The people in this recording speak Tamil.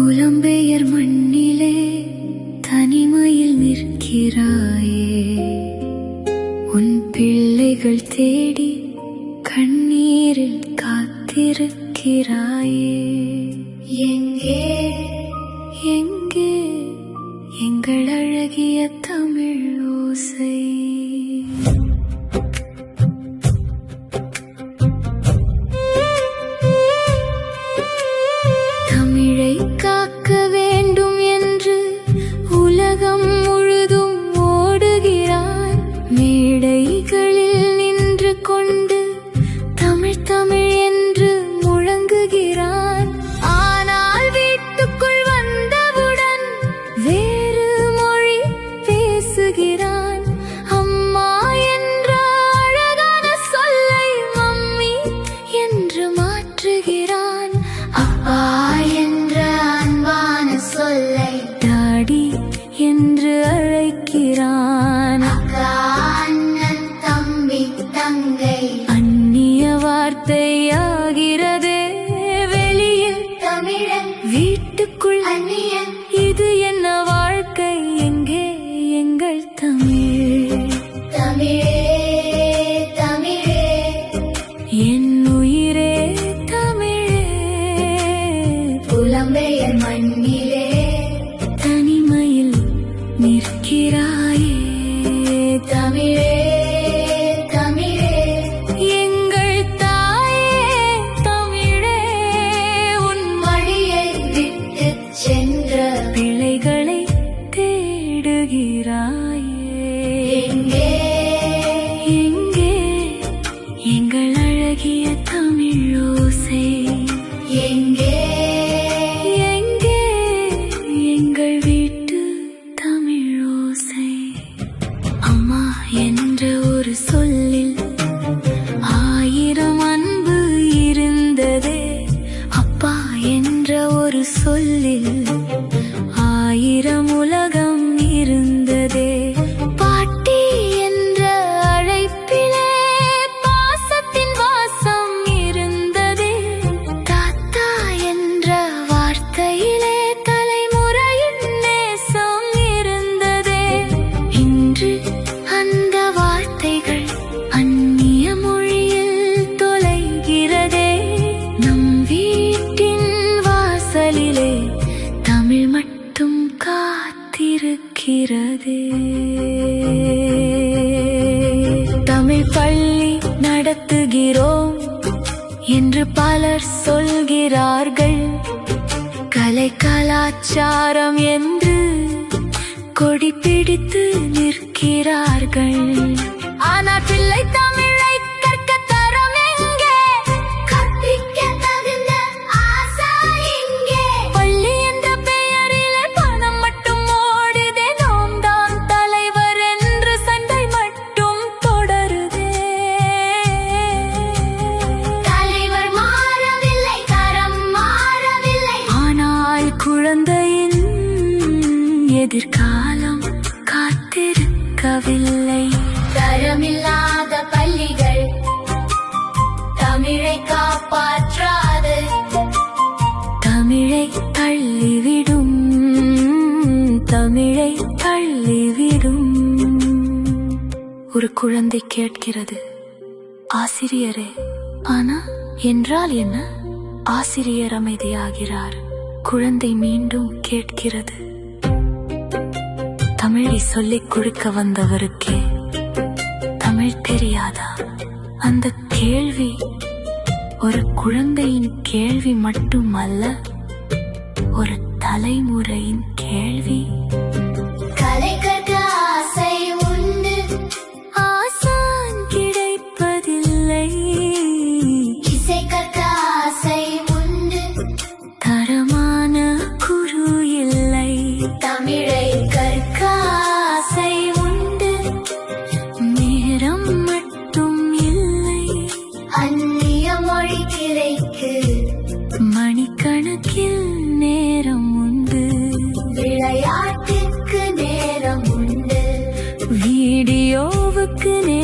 புலம்பெயர் மண்ணிலே தனிமையில் நிற்கிறாயே, உன் பிள்ளைகள் தேடி கண்ணீரில் காத்திருக்கிறாயே. எங்கே எங்கே எங்கள் அழகிய தமிழ் ஓசை? தமிழை காக்க வேண்டும் என்று உலகம் முழுதும் ஓடுகிறான். மேடைகளில் நின்று கொண்டு தமிழ் தமிழ் என்று முழங்குகிறான். ஆனால் வீட்டுக்குள் வந்தவுடன் வேறு மொழி பேசுகிறான். அம்மா என்ற அழகான சொல்லை மம்மி என்று மாற்றுகிறான். அப்பா என்ற அன்பான சொல்லை டாடி என்று அழைக்கிறான். அக்கா, அண்ணன், தம்பி, தங்கை அந்நிய வார்த்தையாகிறது. வெளியில் தமிழன், வீட்டுக்குள் அந்நியன். இது என்ன வாழ்க்கை? எங்கே எங்கள் தமிழ்? தமிழே தமிழே என் உயிரே தமிழே. புலம்பெயர் மண்ணிலே தனிமையில் நிற்கிறாயே, தமிழே தமிழே எங்கள் தாயே தமிழே. உன் மடியை விட்டு சென்ற பிள்ளைகளை தேடுகிறாயே. எங்கே எங்கே எங்கள் அழகிய தமிழ் ஓசை? எங்கே எங்கே எங்கள் வீட்டு தமிழ் ஓசை? அம்மா என்ற ஒரு சொல்லில் 1000 அன்பு இருந்ததே. அப்பா என்ற ஒரு சொல்லில் 1000 உலகம் இருந்ததே. பாட்டி என்ற அழைப்பிலே பாசத்தின் வாசம் இருந்ததே. தாத்தா என்ற வார்த்தையிலே தலைமுறையின் நேசம் இருந்ததே. இன்று அந்த வார்த்தைகள் அந்நிய மொழியில் தொலைகிறதே. நம் வீட்டின் வாசலிலே தமிழ் மட்டும் காத்திருக்கிறதே. தமிழ் பள்ளி நடத்துகிறோம் என்று பலர் சொல்கிறார்கள். கலை கலாச்சாரம் என்று கொடி பிடித்து நிற்கிறார்கள். ஆனால் பிள்ளை தமிழை கற்க தரம் எங்கே? கற்பிக்க தகுந்த ஆசை எங்கே? பள்ளி என்ற பெயரிலே பணம் மட்டும் ஓடுதே. நாம் தான் தலைவர் என்று சண்டை மட்டும் தொடருதே. தலைவர் மாறவில்லை, தரம் மாறவில்லை. ஆனால் குழந்தையின் எதிர்காலம் காத்திருக்கவில்லை. தரமில்லாத பள்ளிகள் தமிழை காப்பாற்றாது. தமிழை தள்ளிவிடும், தமிழை தள்ளிவிடும். ஒரு குழந்தை கேட்கிறது, ஆசிரியரே, ஆனா என்றால் என்ன? ஆசிரியர் அமைதியாகிறார். குழந்தை மீண்டும் கேட்கிறது, தமிழை சொல்லிக் கொடுக்க வந்தவருக்கே தமிழ் தெரியாதா? அந்த கேள்வி ஒரு குழந்தையின் கேள்வி மட்டுமல்ல, ஒரு தலைமுறையின் கேள்வி. கலை கற்க ஆசை உண்டு, ஆசான் கிடைப்பதில்லை. இசை கற்க ஆசை உண்டு, தரமான குரு இல்லை. தமிழை கற்க ஆசை உண்டு, நேரம் மட்டும் இல்லை. அந்நிய மொழி கிளைக்கு மணிக்கணக்கில் நேரம் உண்டு. விளையாட்டுக்கு நேரம் உண்டு, வீடியோவுக்கு நேரம்